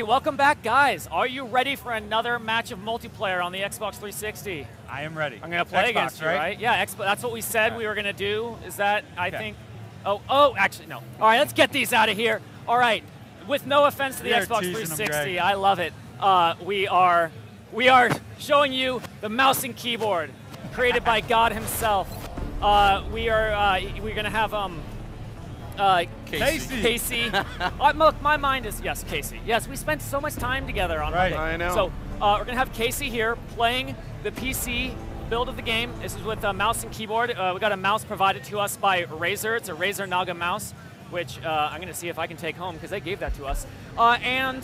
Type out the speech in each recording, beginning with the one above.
everybody, welcome back, guys. Are you ready for another match of multiplayer on the Xbox 360? I am ready. I'm going to play Xbox, against you, right? Yeah, that's what we said we were going to do. Is that, I think, oh, actually, no. All right, let's get these out of here. All right, with no offense to the Xbox 360, I love it. We are showing you the mouse and keyboard created by God himself. We're going to have Casey. My mind is, yes, Casey. Yes, we spent so much time together on Monday. I know. So we're going to have Casey here playing the PC build of the game. This is with a mouse and keyboard. We got a mouse provided to us by Razer. It's a Razer Naga mouse, which I'm going to see if I can take home because they gave that to us. And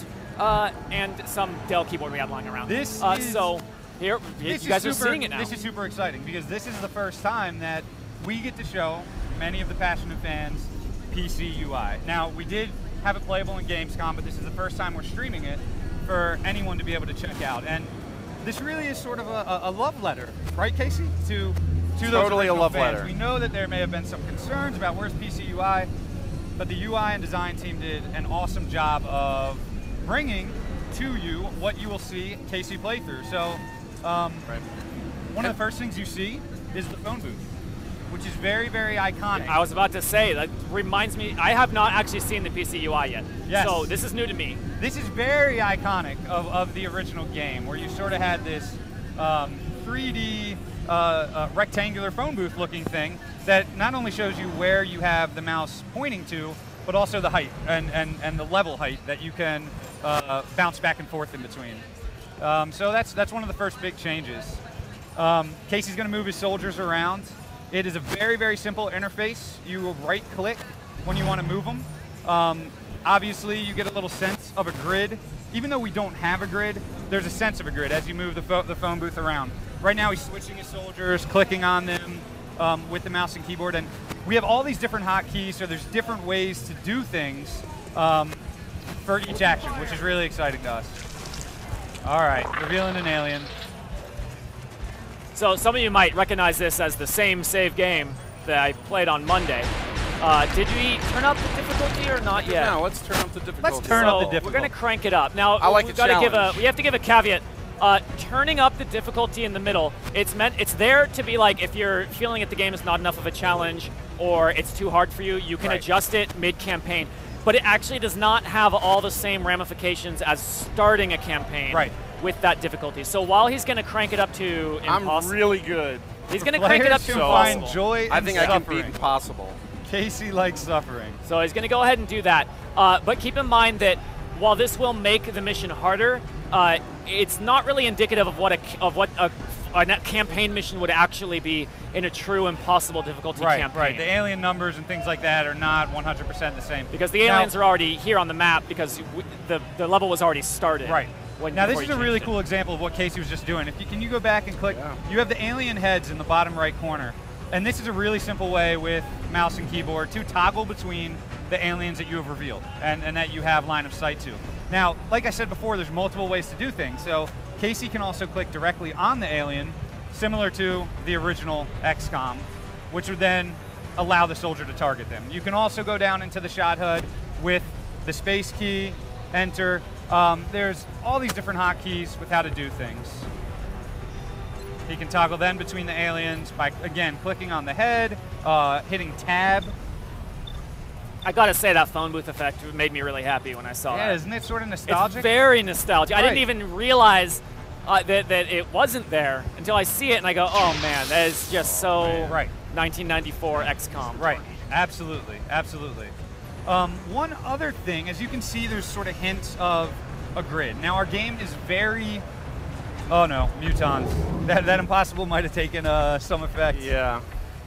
some Dell keyboard we have lying around. So here, you guys are seeing it now. This is super exciting because this is the first time that we get to show many of the passionate fans PC UI. Now, we did have it playable in Gamescom, but this is the first time we're streaming it for anyone to be able to check out. And this really is sort of a love letter, right, Casey? To those totally a love fans. letter. We know that there may have been some concerns about where's PC UI, but the UI and design team did an awesome job of bringing to you what you will see Casey play through. So, one of the first things you see is the phone booth, which is very, very iconic. I was about to say, that reminds me, I have not actually seen the PC UI yet. Yes. So this is new to me. This is very iconic of the original game, where you sort of had this 3D rectangular phone booth looking thing that not only shows you where you have the mouse pointing to, but also the height and the level height that you can bounce back and forth in between. So that's one of the first big changes. Casey's going to move his soldiers around. It is a very, very simple interface. You will right-click when you want to move them. Obviously, you get a little sense of a grid. Even though we don't have a grid, there's a sense of a grid as you move the phone booth around. Right now, he's switching his soldiers, clicking on them with the mouse and keyboard. And we have all these different hotkeys, so there's different ways to do things for each action, which is really exciting to us. All right, revealing an alien. So some of you might recognize this as the same save game that I played on Monday. Did we turn up the difficulty or not yet? No, let's turn up the difficulty. Let's turn up the difficulty. We're going to crank it up. Now, I like we have to give a caveat. Turning up the difficulty in the middle, it's there to be like, if you're feeling that the game is not enough of a challenge or it's too hard for you, you can adjust it mid-campaign. But it actually does not have all the same ramifications as starting a campaign with that difficulty. So while he's going to crank it up to impossible. I'm really good. He's going to crank it up to find impossible. joy I think in I can suffering. beat impossible. Casey likes suffering. So he's going to go ahead and do that. But keep in mind that while this will make the mission harder, it's not really indicative of what a campaign mission would actually be in a true impossible difficulty campaign. Right, the alien numbers and things like that are not 100% the same. Because the aliens are already here on the map because the level was already started. Right. Now this is a really cool example of what Casey was just doing. Can you go back and click? Yeah. You have the alien heads in the bottom right corner. And this is a really simple way with mouse and keyboard to toggle between the aliens that you have revealed and that you have line of sight to. Now, like I said before, there's multiple ways to do things. So Casey can also click directly on the alien, similar to the original XCOM, which would then allow the soldier to target them. You can also go down into the shot HUD with the space key, enter. There's all these different hotkeys with how to do things. He can toggle then between the aliens by, again, clicking on the head, hitting tab. I gotta say, that phone booth effect made me really happy when I saw that. Yeah, isn't it sort of nostalgic? It's very nostalgic. I didn't even realize that it wasn't there until I see it and I go, oh man, that is just so 1994 XCOM. Right, absolutely, absolutely. One other thing, as you can see, there's sort of hints of a grid. Now our game is very, oh no, mutons. That impossible might have taken some effect. Yeah.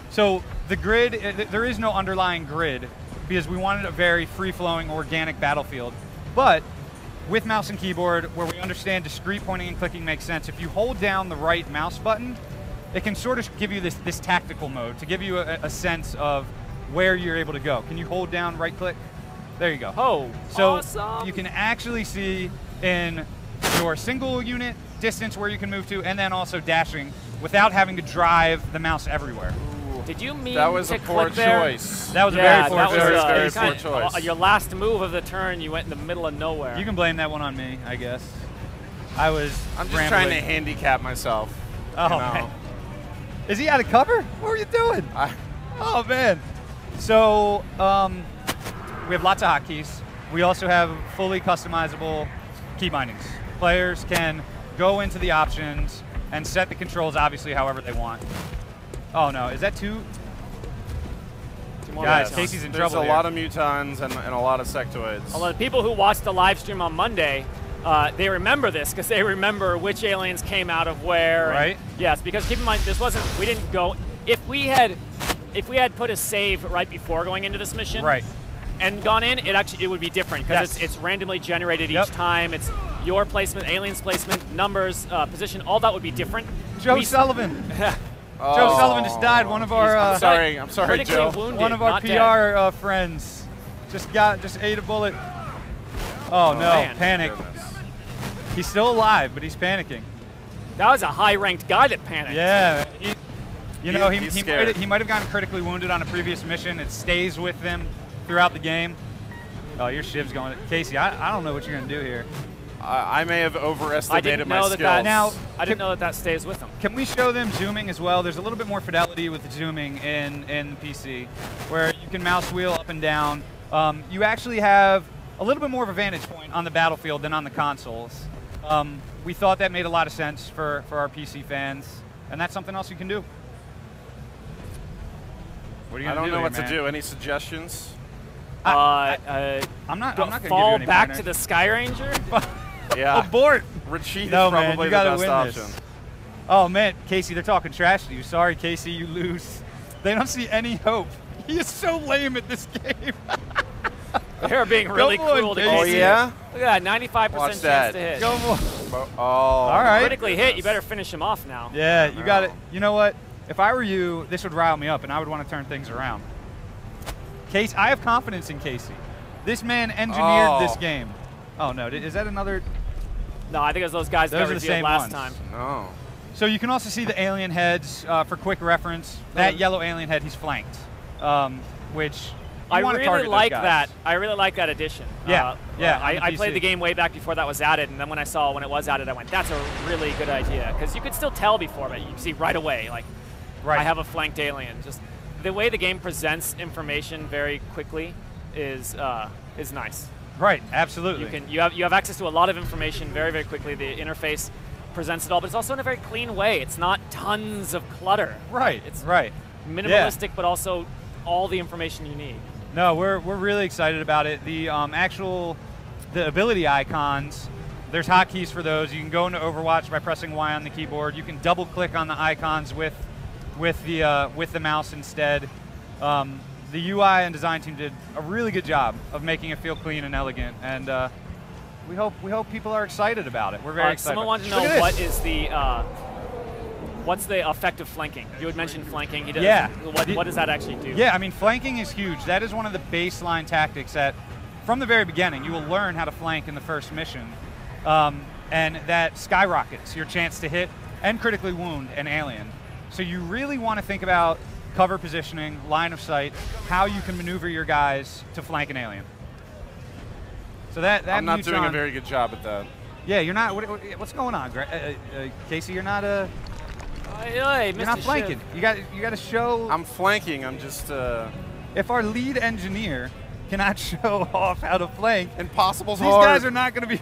So the grid, there is no underlying grid because we wanted a very free-flowing, organic battlefield. But with mouse and keyboard, where we understand discrete pointing and clicking makes sense, if you hold down the right mouse button, it can sort of give you this tactical mode to give you a sense of where you're able to go. Can you hold down right click? There you go. Oh, so awesome. You can actually see in your single unit distance where you can move to, and then also dashing without having to drive the mouse everywhere. Ooh, Did you mean that was to a poor click there? choice. That was a Yeah, very poor that was, choice. Very you poor kinda- choice. Your last move of the turn, you went in the middle of nowhere. You can blame that one on me, I guess. I was I'm just rambling. trying to handicap myself. Oh, you know. man. Is he out of cover? What are you doing? Oh, man. So, we have lots of hotkeys. We also have fully customizable key bindings. Players can go into the options and set the controls, obviously, however they want. Oh, no. Is that two? Guys, Casey's in trouble There's a here. lot of mutons and a lot of sectoids. A lot of people who watched the live stream on Monday, they remember this because they remember which aliens came out of where. Right. Yes, because keep in mind, we didn't go. If we had put a save right before going into this mission, Right. and gone in, it would be different because Yes. it's randomly generated Yep. each time. It's your placement, aliens placement, numbers, position, all that would be different. Joe Sullivan. Oh. Joe Sullivan just died. One of our I'm sorry, critically Joe. wounded, one of our not PR friends just ate a bullet. Oh, no, man. panic. Goodness. He's still alive, but he's panicking. That was a high-ranked guy that panicked. Yeah, you know, He's he scared. might have gotten critically wounded on a previous mission. It stays with him throughout the game. Oh, your shiv's going. Casey, I don't know what you're going to do here. I may have I overestimated didn't my know skills. that. Now, I didn't know that stays with them. Can we show them zooming as well? There's a little bit more fidelity with the zooming in the PC, where you can mouse wheel up and down. You actually have a little bit more of a vantage point on the battlefield than on the consoles. We thought that made a lot of sense for our PC fans, and that's something else you can do. What are you I gonna don't know here, what man? to do. Any suggestions? I'm not going to fall give you any back pointers. to the Sky Ranger. Yeah. Abort. Retreat No, is man, probably you the gotta best win option. this. Oh man, Casey, they're talking trash to you. Sorry, Casey, you lose. They don't see any hope. He is so lame at this game. They're being really Come on, cruel to Casey. Oh Casey. yeah? Look at that, 95% Watch chance that. to hit. Go on. Oh. All right. Critically hit, you better finish him off now. Yeah, you got it. You know what? If I were you, this would rile me up, and I would want to turn things around. Casey, I have confidence in Casey. This man engineered this game. Oh no, is that another? No, I think it was those guys that Those are the revealed same last ones. time. No. So you can also see the alien heads for quick reference. That yellow alien head, he's flanked, which you I want to really target those like guys. that. I really like that addition. Yeah, yeah, on the I played PC. the game way back before that was added, and then when I saw when it was added, I went, "That's a really good idea." Because you could still tell before, but you can see right away, like, Right. I have a flanked alien. Just the way the game presents information very quickly is nice. Right, absolutely. You have access to a lot of information very, very quickly. The interface presents it all, but it's also in a very clean way. It's not tons of clutter. Right, It's right. minimalistic, but also all the information you need. No, we're really excited about it. The the ability icons, there's hotkeys for those. You can go into Overwatch by pressing Y on the keyboard. You can double click on the icons with the mouse instead. The UI and design team did a really good job of making it feel clean and elegant, and we hope people are excited about it. We're very excited. Someone wanted to Look know at what this. is the what's the effect of flanking? You had mentioned flanking. He does. Yeah. What does that actually do? Yeah, I mean, flanking is huge. That is one of the baseline tactics that, from the very beginning, you will learn how to flank in the first mission, and that skyrockets your chance to hit and critically wound an alien. So you really want to think about cover positioning, line of sight, how you can maneuver your guys to flank an alien. So that I'm not doing a neutron- very good job at that. Yeah, you're not. What's going on, Casey? You're not Hey, you're not Mr. flanking. Shiv. You got to show. I'm flanking. I'm just If our lead engineer cannot show off how to flank, impossible's these hard. guys are not going to be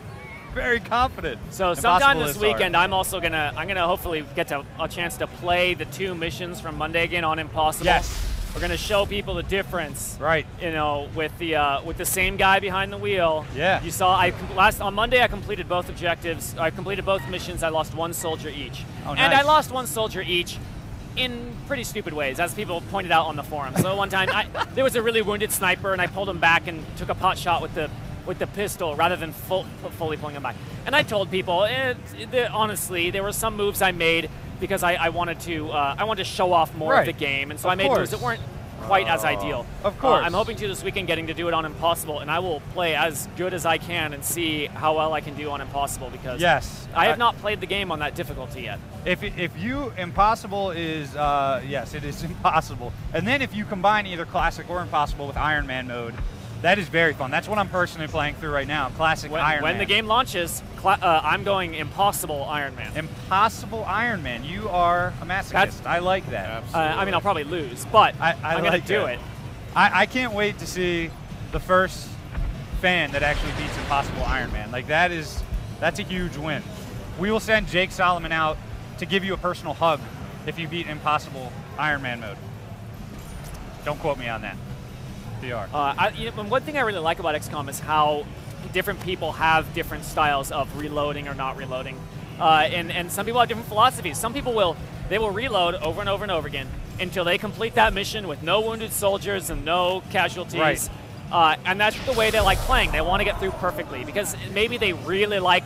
very confident. So Impossible sometime is this hard. weekend, I'm gonna hopefully get a chance to play the 2 missions from Monday again on Impossible. Yes. We're gonna show people the difference. Right. You know, with the same guy behind the wheel. Yeah. You saw on Monday I completed both objectives. I completed both missions. I lost 1 soldier each. Oh, And nice. I lost 1 soldier each in pretty stupid ways, as people pointed out on the forum. So one time there was a really wounded sniper, and I pulled him back and took a pot shot with the pistol rather than fully pulling him back. And I told people, honestly, there were some moves I made because I wanted to show off more Right. of the game, and so Of I made moves course. that quite as ideal. Of course. I'm hoping to this weekend getting to do it on Impossible, and I will play as good as I can and see how well I can do on Impossible, because I have not played the game on that difficulty yet. Impossible is, yes, it is impossible. And then if you combine either Classic or Impossible with Iron Man mode, that is very fun. That's what I'm personally playing through right now, Classic Iron Man. When the game launches, I'm going Impossible Iron Man. Impossible Iron Man. You are a masochist. I like that. I mean, I'll probably lose, but I'm going to do it. I can't wait to see the first fan that actually beats Impossible Iron Man. Like, that's a huge win. We will send Jake Solomon out to give you a personal hug if you beat Impossible Iron Man mode. Don't quote me on that. One thing I really like about XCOM is how different people have different styles of reloading or not reloading, and some people have different philosophies. Some people will reload over and over and over again until they complete that mission with no wounded soldiers and no casualties, and that's the way they like playing. They want to get through perfectly because maybe they really like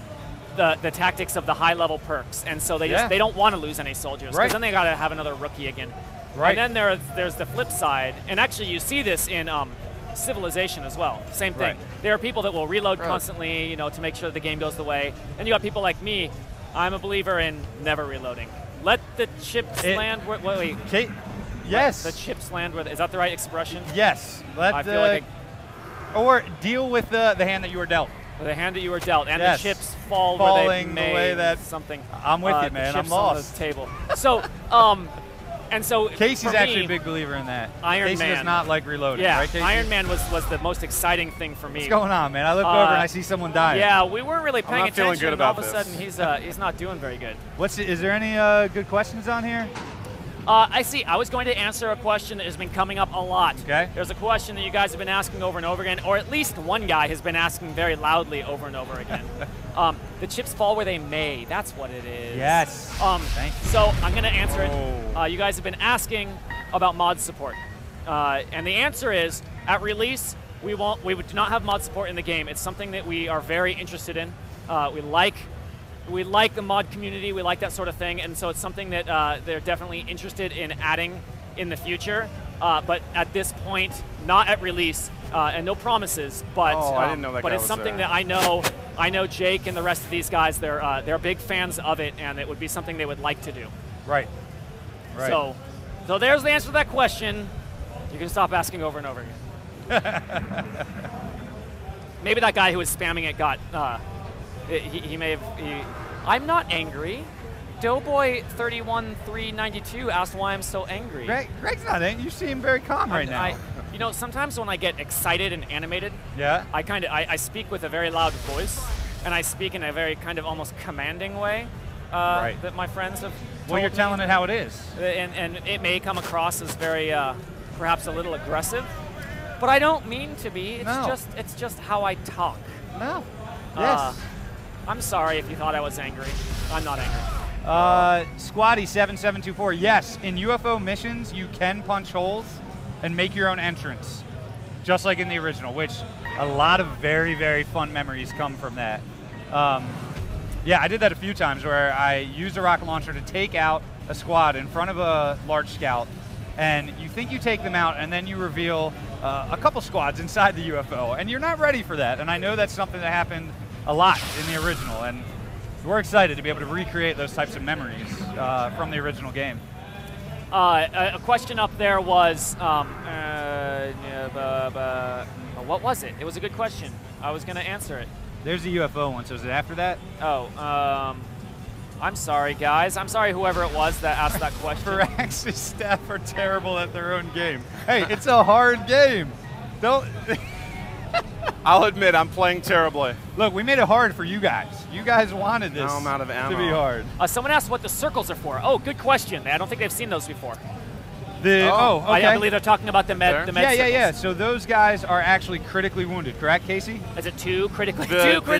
the tactics of the high level perks, and so they don't want to lose any soldiers, because then they got to have another rookie again. And then there's the flip side, and actually you see this in Civilization as well. Same thing. There are people that will reload constantly, to make sure the game goes the way. And you got people like me. I'm a believer in never reloading. Let the chips land. Wait. Yes. The chips land. Is that the right expression? Yes. I feel like or deal with the hand that you were dealt. The hand that you were dealt, and the chips falling where they may. The way that something. I'm with you, man. I'm lost. On the table. So. And so Casey's actually a big believer in that. Casey does not like reloading, right, Casey? Iron Man was the most exciting thing for me. What's going on, man? I look over and I see someone dying. Yeah, we weren't really paying attention. Feeling good about all of a sudden, he's not doing very good. Is there any good questions on here? I see. I was going to answer a question that has been coming up a lot. Okay. There's a question that you guys have been asking over and over again, or at least one guy has been asking very loudly over and over again. The chips fall where they may. That's what it is. Yes. Thank you. So I'm going to answer it. You guys have been asking about mod support, and the answer is, at release, we do not have mod support in the game. It's something that we are very interested in. We like the mod community, we like that sort of thing, and so it's something that they're definitely interested in adding in the future. But at this point, not at release, and no promises. But I didn't know that. But it's something that I know Jake and the rest of these guys. They're big fans of it, and it would be something they would like to do. Right. So there's the answer to that question. You can stop asking over and over again. Maybe that guy who was spamming it got. He may have. I'm not angry. Doughboy31392 asked why I'm so angry. Greg's not angry. You seem very calm right now. Sometimes when I get excited and animated, I speak with a very loud voice, and I speak in a very kind of almost commanding way that my friends have. Well, you're telling it how it is, and it may come across as very perhaps a little aggressive, but I don't mean to be. It's just how I talk. No. Yes. I'm sorry if you thought I was angry. I'm not angry. Squatty7724, yes, in UFO missions, you can punch holes and make your own entrance, just like in the original, which a lot of very, very fun memories come from that. Yeah, I did that a few times where I used a rocket launcher to take out a squad in front of a large scout, and you think you take them out, and then you reveal a couple squads inside the UFO, and you're not ready for that, and I know that's something that happened a lot in the original, and we're excited to be able to recreate those types of memories from the original game. A question up there was, what was it? It was a good question. I was going to answer it. There's a UFO one, so is it after that? Oh, I'm sorry, guys. I'm sorry whoever it was that asked that question. Firaxis staff are terrible at their own game. Hey, it's a hard game. Don't... I'll admit, I'm playing terribly. Look, we made it hard for you guys. You guys wanted this now I'm out of ammo. to be hard. Someone asked what the circles are for. Oh, good question. I don't think they've seen those before. Okay. I believe they're talking about the med circles. Yeah. So those guys are actually critically wounded, correct, Casey? Is it two critically?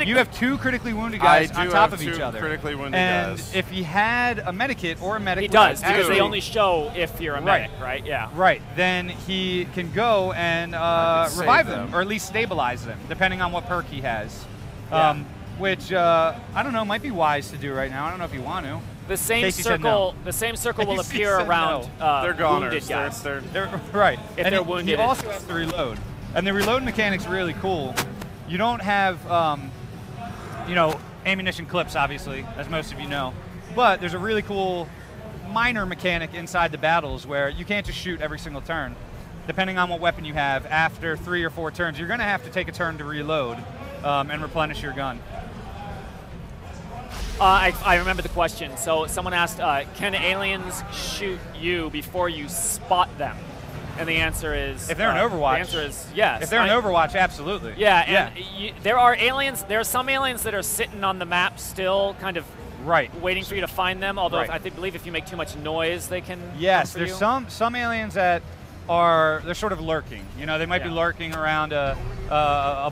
You have two critically wounded guys on top of each other. Critically wounded and guys. if he had a medikit or a medic, he does, because they only show if you're a medic, right? Yeah. Right. Then he can go and revive them, or at least stabilize them, depending on what perk he has. Yeah. which I don't know, might be wise to do right now. I don't know if you want to. The same Casey said circle, no. the same circle will Casey appear said around They're goners. wounded guys. They're Right. If and they're wounded, you also have to reload. And the reload mechanic's really cool. You don't have, you know, ammunition clips, obviously, as most of you know. But there's a really cool minor mechanic inside the battles where you can't just shoot every single turn. Depending on what weapon you have, after 3 or 4 turns, you're going to have to take a turn to reload and replenish your gun. I remember the question. So someone asked, can aliens shoot you before you spot them? And the answer is... If they're in Overwatch. The answer is yes. If they're in Overwatch, absolutely. Yeah, and there are aliens, there are some aliens that are sitting on the map still, kind of waiting for you to find them, although I believe if you make too much noise, they can Yes, come for there's you. some aliens that they're sort of lurking. You know, they might be lurking around a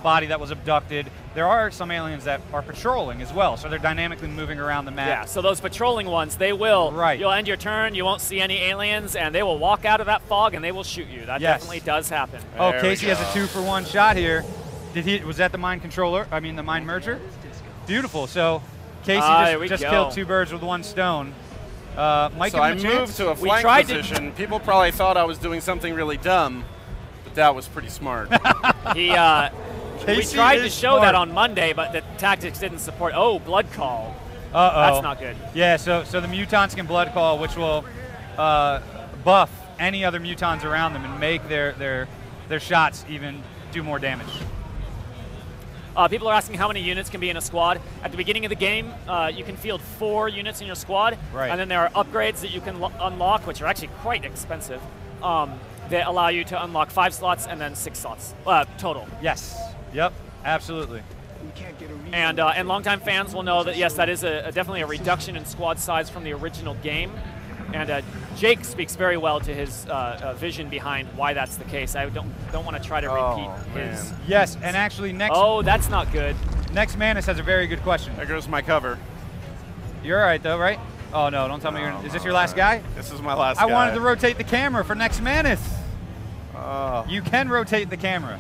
body that was abducted. There are some aliens that are patrolling as well, so they're dynamically moving around the map. Yeah, so those patrolling ones, they will, you'll end your turn, you won't see any aliens, and they will walk out of that fog and they will shoot you. That definitely does happen. Oh, Casey has a 2-for-1 shot here. Was that the mind controller? I mean, the mind merger? Beautiful. So Casey just killed 2 birds with 1 stone. Mike, so I moved to a flank position. People probably thought I was doing something really dumb, but that was pretty smart. We tried to show that on Monday, but the tactics didn't support. Oh, blood call. That's not good. Yeah, so the mutants can blood call, which will buff any other mutants around them and make their shots even do more damage. People are asking how many units can be in a squad. At the beginning of the game, you can field 4 units in your squad, and then there are upgrades that you can unlock, which are actually quite expensive, that allow you to unlock 5 slots and then 6 slots total. Yes. Yep. Absolutely. And longtime fans will know that yes, that is definitely a reduction in squad size from the original game. And Jake speaks very well to his vision behind why that's the case. I don't want to try to repeat his. Yes, and actually next. Oh, that's not good. Next Manus has a very good question. There goes my cover. You're all right though, right? Oh no, don't tell me is this your last guy? This is my last guy. I wanted to rotate the camera for next Manus. You can rotate the camera.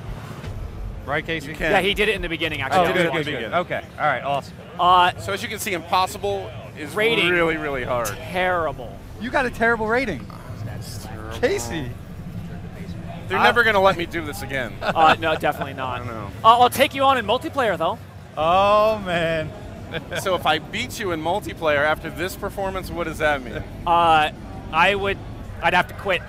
Right, Casey? Yeah, he did it in the beginning, actually. Oh, good. Okay, all right, awesome. So as you can see, impossible is rating really, really hard. Terrible. You got a terrible rating. That's terrible. Casey. They're never going to let me do this again. No, definitely not. I don't know. I'll take you on in multiplayer, though. Oh, man. So if I beat you in multiplayer after this performance, what does that mean? I'd have to quit.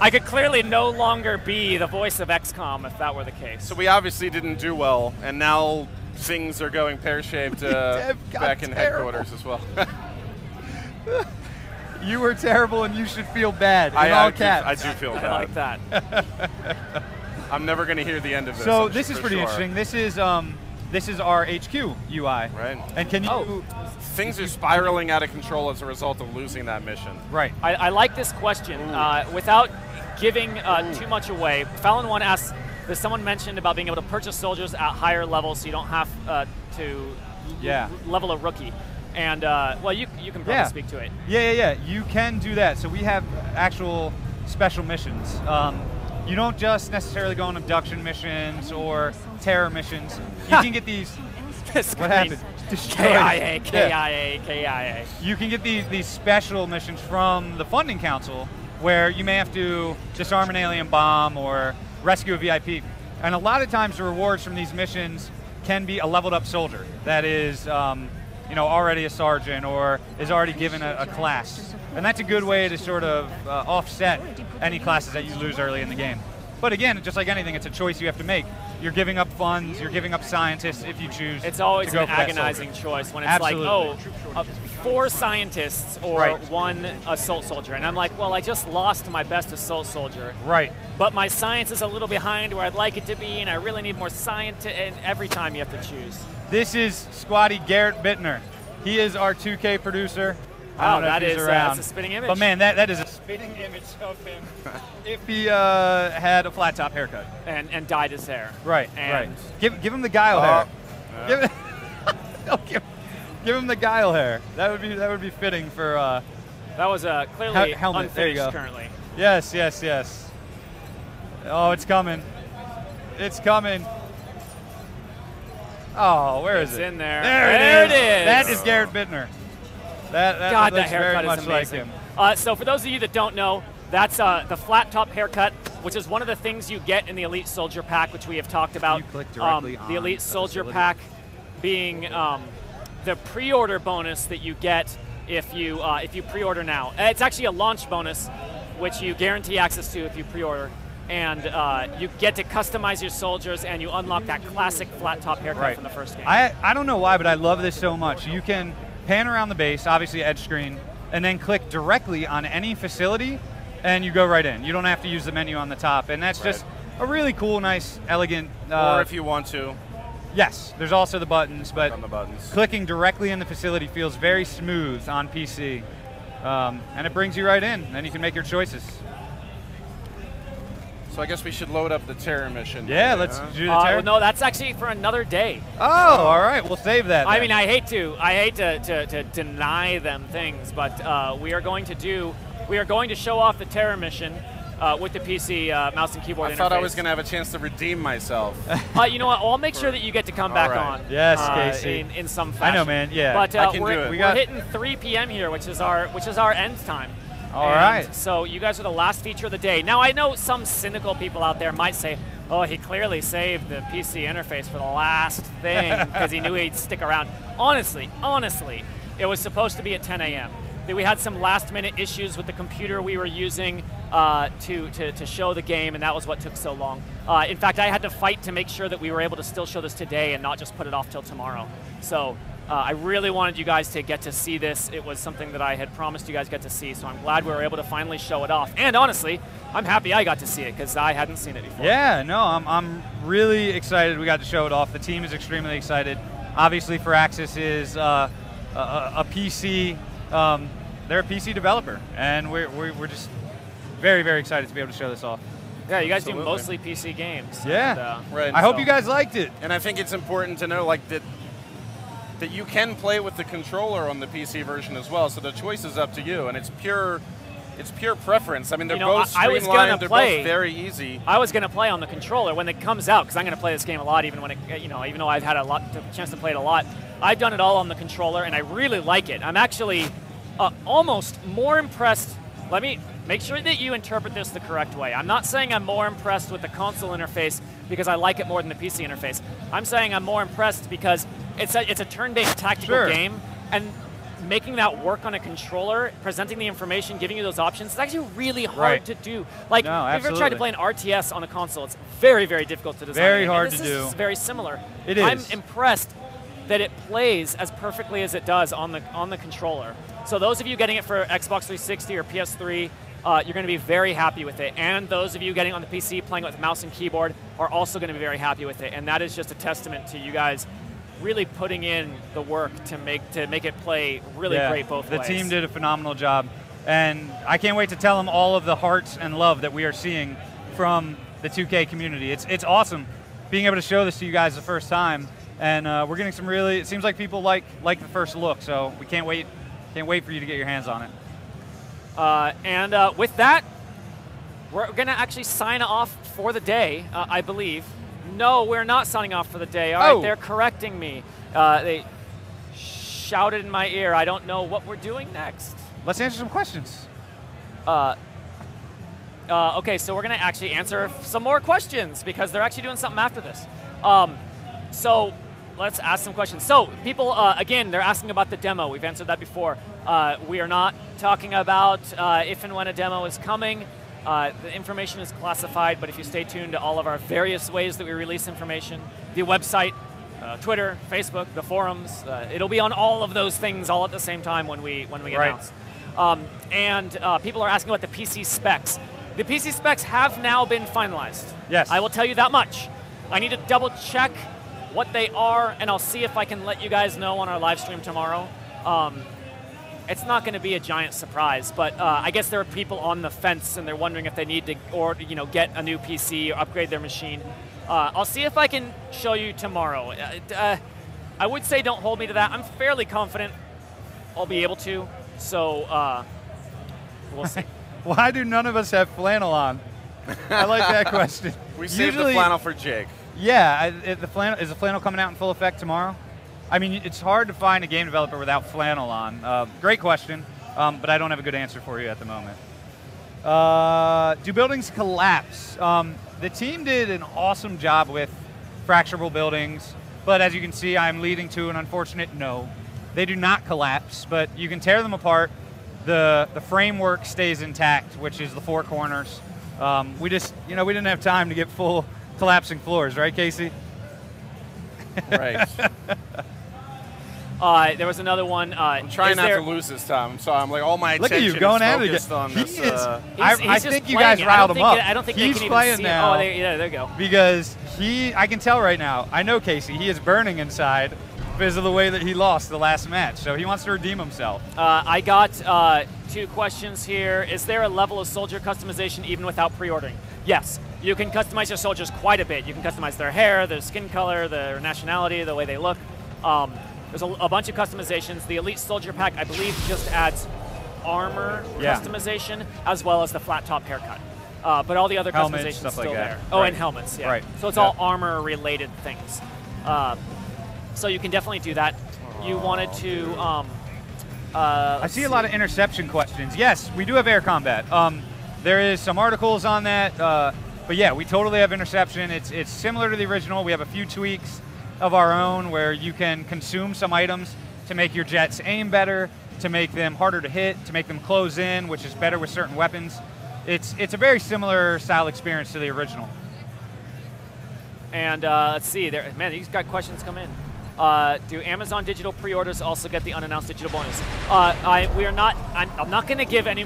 I could clearly no longer be the voice of XCOM if that were the case. So we obviously didn't do well, and now things are going pear-shaped back in headquarters as well. You were terrible, and you should feel bad. I do feel bad. I like that. I'm never going to hear the end of this. So this is pretty interesting. This is our HQ UI. Right. And can you? Things are spiraling out of control as a result of losing that mission. Right. I like this question. Without giving too much away, Fallon 1 asks, there's someone mentioned about being able to purchase soldiers at higher levels so you don't have to level a rookie. And, well, you can probably speak to it. Yeah. You can do that. So we have actual special missions. You don't just necessarily go on abduction missions or terror missions. You can get these. What happened? KIA. You can get these special missions from the Funding Council where you may have to disarm an alien bomb or rescue a VIP. And a lot of times the rewards from these missions can be a leveled up soldier that is already a sergeant or is already given a class. And that's a good way to sort of offset any classes that you lose early in the game. But again, just like anything, it's a choice you have to make. You're giving up funds, you're giving up scientists if you choose. It's always to go an agonizing choice when it's Absolutely. like, 4 scientists or 1 assault soldier. And I'm like, well, I just lost my best assault soldier. Right. But my science is a little behind where I'd like it to be, and I really need more science. And every time you have to choose. This is Squatty Garrett Bittner. He is our 2K producer. Wow, that's a spitting image. But man, that is a spitting image of him if he had a flat top haircut. And dyed his hair. Right, and right. Give him the guile hair. Give him the guile hair. That would be fitting for that was clearly helmet. There you go. Currently. Yes. Oh, it's coming. It's coming. Oh, where is it? It's in there. There it is. That is Garrett Bittner. That God, looks that haircut very much is amazing. like him. So for those of you that don't know, that's the flat top haircut, which is one of the things you get in the Elite Soldier Pack, which we have talked about. You click directly on the Elite the Soldier facility. Pack being the pre-order bonus that you get if you pre-order now. It's actually a launch bonus, which you guarantee access to if you pre-order. And you get to customize your soldiers, and you unlock that classic flat top haircut from the first game. I don't know why, but I love this so much. You can pan around the base, obviously edge screen, and then click directly on any facility, and you go right in. You don't have to use the menu on the top, and that's just a really cool, nice, elegant. Or if you want to. Yes, there's also the buttons, but on the buttons. Clicking directly in the facility feels very smooth on PC, and it brings you right in, and you can make your choices. So I guess we should load up the terror mission. Yeah, let's do the terror. Well, no, that's actually for another day. Oh, all right, we'll save that. I then. mean, I hate to deny them things, but we are going to show off the terror mission with the PC mouse and keyboard interface. I thought I was going to have a chance to redeem myself. You know what? I'll make sure that you get to come back on. Yes, Casey. In some fashion. I know, man. Yeah, but I can do it. We're hitting 3 p.m. here, which is our end time. All right. So you guys are the last feature of the day. Now I know some cynical people out there might say, "Oh, he clearly saved the PC interface for the last thing because he knew he'd stick around." Honestly, it was supposed to be at 10 a.m. We had some last-minute issues with the computer we were using to show the game, and that was what took so long. In fact, I had to fight to make sure that we were able to still show this today and not just put it off till tomorrow. So I really wanted you guys to get to see this. It was something that I had promised you guys get to see, so I'm glad we were able to finally show it off. And honestly, I'm happy I got to see it because I hadn't seen it before. Yeah, no, I'm really excited we got to show it off. The team is extremely excited. Obviously, Firaxis is a PC. They're a PC developer, and we're just very, very excited to be able to show this off. Yeah, you guys Absolutely. do mostly PC games. Yeah, and, right. I hope you guys liked it. And I think it's important to know, like, that you can play with the controller on the PC version as well. So the choice is up to you, and it's pure preference. I mean, they're both streamlined. They're both very easy. I was gonna play on the controller when it comes out because I'm gonna play this game a lot, even when it, even though I've had a chance to play it a lot. I've done it all on the controller, and I really like it. I'm actually almost more impressed. Let me make sure that you interpret this the correct way. I'm not saying I'm more impressed with the console interface because I like it more than the PC interface. I'm saying I'm more impressed because it's a turn-based tactical game, and making that work on a controller, presenting the information, giving you those options, it's actually really hard to do. Like, if you've ever tried to play an RTS on a console, it's very, very difficult to design. Very hard to do. This is very similar. It is. I'm impressed that it plays as perfectly as it does on the controller. So those of you getting it for Xbox 360 or PS3, you're going to be very happy with it. And those of you getting on the PC, playing with mouse and keyboard, are also going to be very happy with it. And that is just a testament to you guys really putting in the work to make it play really great both ways. The team did a phenomenal job. And I can't wait to tell them all of the hearts and love that we are seeing from the 2K community. It's awesome being able to show this to you guys the first time. And we're getting some really, it seems like people like the first look, so we can't wait for you to get your hands on it. With that, we're going to actually sign off for the day, I believe. No, we're not signing off for the day. All right, they're correcting me. They shouted in my ear. I don't know what we're doing next. Let's answer some questions. Okay, so we're going to actually answer some more questions because they're actually doing something after this. So let's ask some questions. So people, again, they're asking about the demo. We've answered that before. We are not talking about if and when a demo is coming. The information is classified, but if you stay tuned to all of our various ways that we release information, the website, Twitter, Facebook, the forums, it'll be on all of those things all at the same time when we announce. People are asking about the PC specs. The PC specs have now been finalized. Yes. I will tell you that much. I need to double check what they are, and I'll see if I can let you guys know on our live stream tomorrow. It's not going to be a giant surprise, but I guess there are people on the fence and they're wondering if they need to get a new PC or upgrade their machine. I'll see if I can show you tomorrow. I would say don't hold me to that. I'm fairly confident I'll be able to, so we'll see. Why do none of us have flannel on? I like that question. We saved the flannel for Jake. Yeah, is the flannel coming out in full effect tomorrow? I mean, it's hard to find a game developer without flannel on. Great question, but I don't have a good answer for you at the moment. Do buildings collapse? The team did an awesome job with fracturable buildings, but as you can see, I'm leading to an unfortunate no. They do not collapse, but you can tear them apart. The framework stays intact, which is the 4 corners. We just, we didn't have time to get full collapsing floors, right, Casey? Right. There was another one. I'm trying not to lose this time, so I'm like, all my Look attention at you going is at it focused on this. I think you guys riled him up. I don't think he's they can playing even see now. Oh, there you go. Because I can tell right now, I know Casey, he is burning inside because of the way that he lost the last match, so he wants to redeem himself. I got 2 questions here. Is there a level of soldier customization even without pre-ordering? Yes. You can customize your soldiers quite a bit. You can customize their hair, their skin color, their nationality, the way they look. There's a bunch of customizations. The Elite Soldier Pack, I believe, just adds armor customization as well as the flat top haircut. But all the other customizations are still there. Oh, and helmets, yeah. Right. So it's all armor-related things. So you can definitely do that. You wanted to... I see a lot of interception questions. Yes, we do have air combat. There is some articles on that, but yeah, we totally have interception. It's similar to the original. We have a few tweaks of our own where you can consume some items to make your jets aim better, to make them harder to hit, to make them close in, which is better with certain weapons. It's a very similar style experience to the original. And let's see, man, these got questions come in. Do Amazon digital pre-orders also get the unannounced digital bonus? I'm not going to give any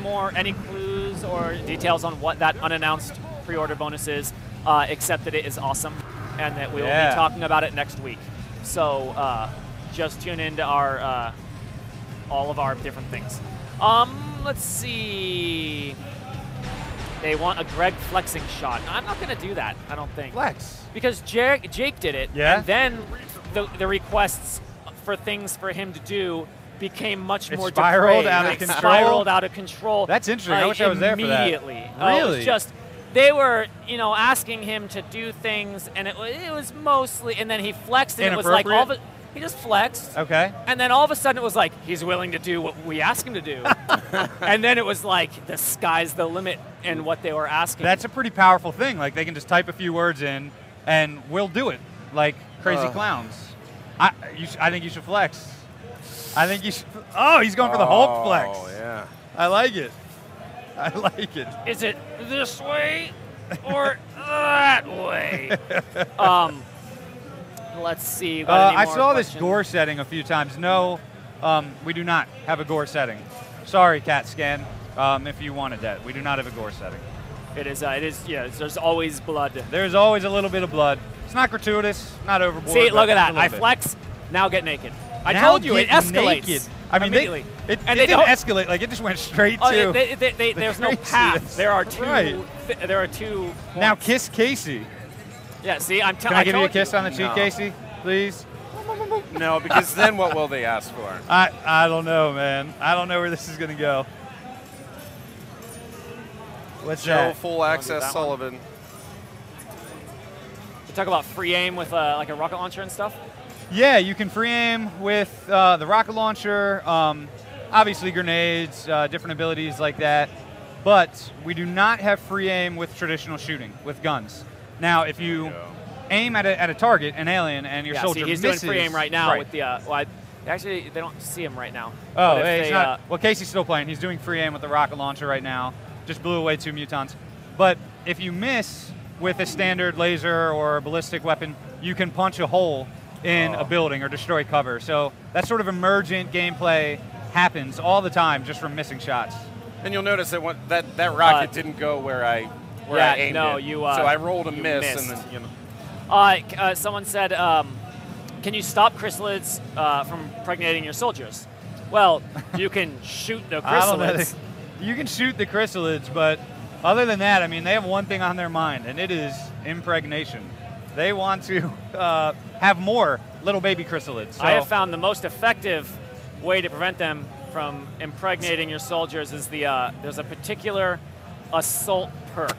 clues or details on what that unannounced pre-order bonus is, except that it is awesome, and that we will be talking about it next week. So just tune into our all of our different things. Let's see. They want a Greg flexing shot. I'm not going to do that, I don't think. Flex. Because Jake did it, and then the requests for things for him to do became much more spiraled depraved. out of control. Spiraled out of control. That's interesting. I wish I was there for that. Immediately. Really? It was just, they were, asking him to do things, and it was mostly, and then he flexed, and it was like he just flexed. Okay. And then all of a sudden it was like, he's willing to do what we asked him to do. And then it was like, the sky's the limit in what they were asking. That's a pretty powerful thing. Like, they can just type a few words in, and we'll do it. Like crazy clowns. I think you should flex. I think you should. Oh, he's going for the Hulk flex. Oh, yeah. I like it. I like it. Is it this way or that way? Let's see. I saw this gore setting a few times. No, we do not have a gore setting. Sorry, CatScan, if you wanted that. We do not have a gore setting. It is, yeah, there's always blood. There's always a little bit of blood. It's not gratuitous, not overboard. See, look at that. I flex, now get naked. I told you, it escalates. Naked. I mean, immediately. It didn't escalate. Like, it just went straight to. There's no path. There are two. Right. There are 2 points. Now kiss Casey. Yeah, see, I'm telling you. Can I give you a kiss on the cheek, Casey? Please? No, because then what will they ask for? I don't know, man. I don't know where this is going to go. What's Joe that? Full Access Sullivan. You talk about free aim with like a rocket launcher and stuff? Yeah, you can free aim with the rocket launcher, obviously grenades, different abilities like that. But we do not have free aim with traditional shooting, with guns. Now, if you aim at a target, an alien, and your soldier he's misses, doing free aim right now with the. Actually, they don't see him right now. Oh, hey, it's not. Well, Casey's still playing. He's doing free aim with the rocket launcher right now. Just blew away 2 mutons. But if you miss with a standard laser or a ballistic weapon, you can punch a hole in a building or destroy cover. So that sort of emergent gameplay happens all the time just from missing shots. And you'll notice that that rocket didn't go where I aimed it. You, so I rolled a miss, missed. and then someone said, can you stop chrysalids from impregnating your soldiers? Well, you can shoot the chrysalids. You can shoot the chrysalids, but other than that, I mean, they have one thing on their mind, and it is impregnation. They want to have more little baby chrysalids. So. I have found the most effective way to prevent them from impregnating your soldiers is there's a particular assault perk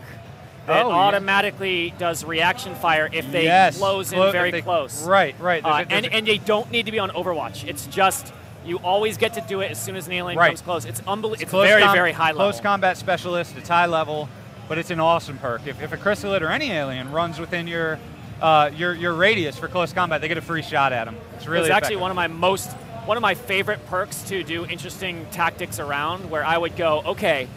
that automatically does reaction fire if they close in very close. Right. And they don't need to be on Overwatch. It's just you always get to do it as soon as an alien comes close. It's unbelievable. It's very, very high level. Close combat specialist. It's high level, but it's an awesome perk. If a chrysalid or any alien runs within your radius for close combat, they get a free shot at them. It's really actually one of my favorite perks to do interesting tactics around, where I would go, okay,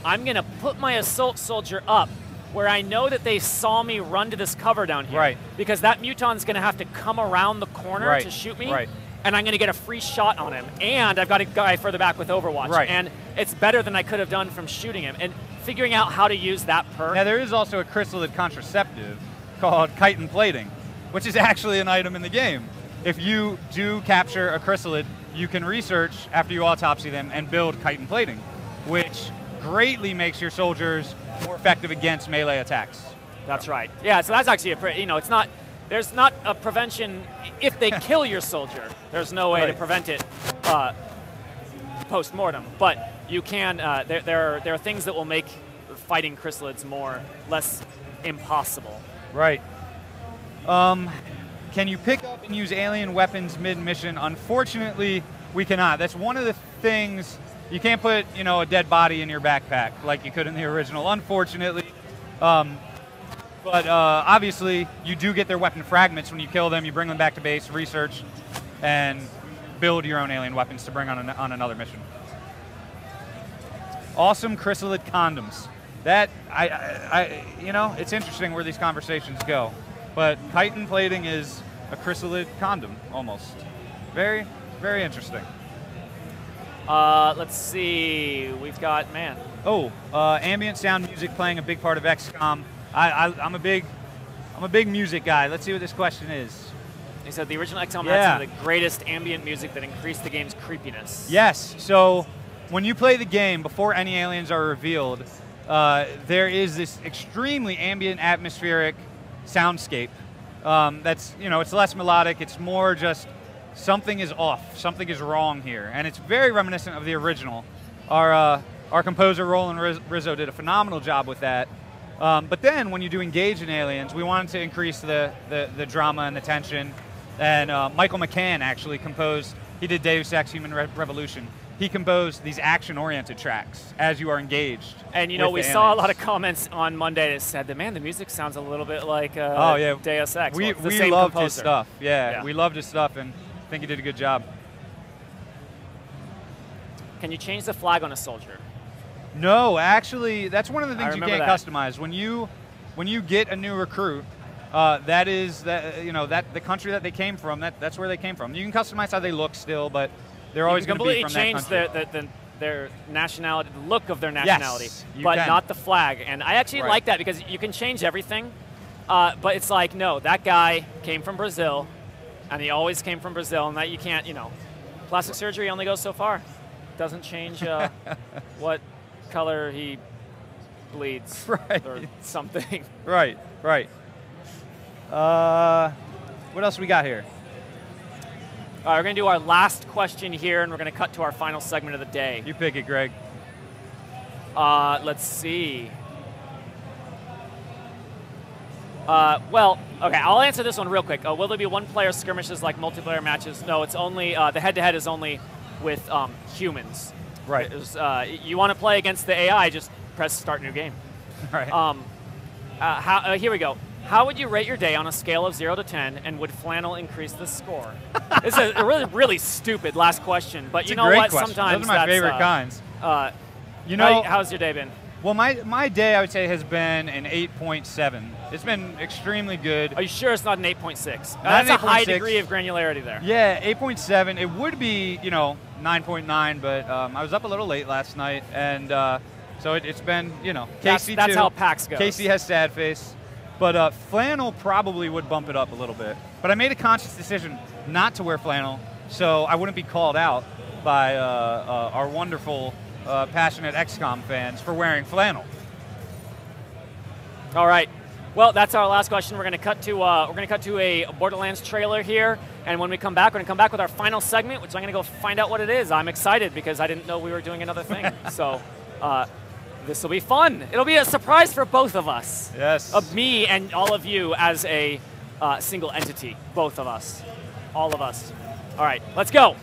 I'm going to put my assault soldier up where I know that they saw me run to this cover down here. Right. Because that muton's going to have to come around the corner to shoot me. Right. And I'm going to get a free shot on him. And I've got a guy further back with Overwatch. Right. And it's better than I could have done from shooting him. And figuring out how to use that perk. Now, there is also a chrysalid contraceptive called chitin plating, which is actually an item in the game. If you do capture a chrysalid, you can research after you autopsy them and build chitin plating, which greatly makes your soldiers more effective against melee attacks. That's right. Yeah, so that's actually it's not. There's not a prevention if they kill your soldier. There's no way to prevent it post-mortem. But you can. There are things that will make fighting chrysalids less impossible. Right. Can you pick up and use alien weapons mid-mission? Unfortunately, we cannot. That's one of the things. You can't put a dead body in your backpack like you could in the original, unfortunately. But obviously, you do get their weapon fragments when you kill them. You bring them back to base, research, and build your own alien weapons to bring on another mission. Awesome chrysalid condoms. That it's interesting where these conversations go. But chitin plating is a chrysalid condom almost. Very, very interesting. Let's see. We've got ambient sound music playing a big part of XCOM. I'm a big music guy. Let's see what this question is. He said the original XCOM had some of the greatest ambient music that increased the game's creepiness. Yes. So when you play the game, before any aliens are revealed, there is this extremely ambient, atmospheric soundscape. That's it's less melodic. It's more just something is off. Something is wrong here, and it's very reminiscent of the original. Our composer Roland Rizzo did a phenomenal job with that. But then when you do engage in aliens, we wanted to increase the drama and the tension. And Michael McCann actually composed, he did Deus Ex Human Revolution. He composed these action-oriented tracks as you are engaged. And we saw a lot of comments on Monday that said that, man, the music sounds a little bit like Deus Ex. We loved his stuff. Yeah, we loved his stuff, and I think he did a good job. Can you change the flag on a soldier? No, actually, that's one of the things you can't customize. When you get a new recruit, that is the country that they came from. That's where they came from. You can customize how they look still, but they're always going to be from that country. Completely change their nationality, the look of their nationality, yes, but not the flag. And I actually like that because you can change everything, but it's like, no, that guy came from Brazil, and he always came from Brazil, and that you can't, plastic surgery only goes so far. Doesn't change what color he bleeds or something. Right. What else we got here? All right, we're going to do our last question here, and we're going to cut to our final segment of the day. You pick it, Greg. Let's see. Okay, I'll answer this one real quick. Will there be one-player skirmishes like multiplayer matches? No, it's only the head-to-head is only with humans. Right. You want to play against the AI, just press start new game. Right. Here we go. How would you rate your day on a scale of 0 to 10, and would flannel increase the score? This is a really, really stupid last question, but it's you know what? Question. Sometimes those are my favorite kinds. How's your day been? Well, my day, I would say, has been an 8.7. It's been extremely good. Are you sure it's not an 8.6? That's a high degree of granularity there. Yeah, 8.7. It would be, 9.9, but I was up a little late last night, and so it's been, Casey that's how PAX goes. Casey has sad face. But flannel probably would bump it up a little bit. But I made a conscious decision not to wear flannel, so I wouldn't be called out by our wonderful, passionate XCOM fans for wearing flannel. All right. Well, that's our last question. We're going to cut to a Borderlands trailer here, and when we come back, we're going to come back with our final segment, which I'm going to go find out what it is. I'm excited because I didn't know we were doing another thing. So. This will be fun. It'll be a surprise for both of us. Yes. Of me and all of you as a single entity. Both of us. All of us. All right, let's go.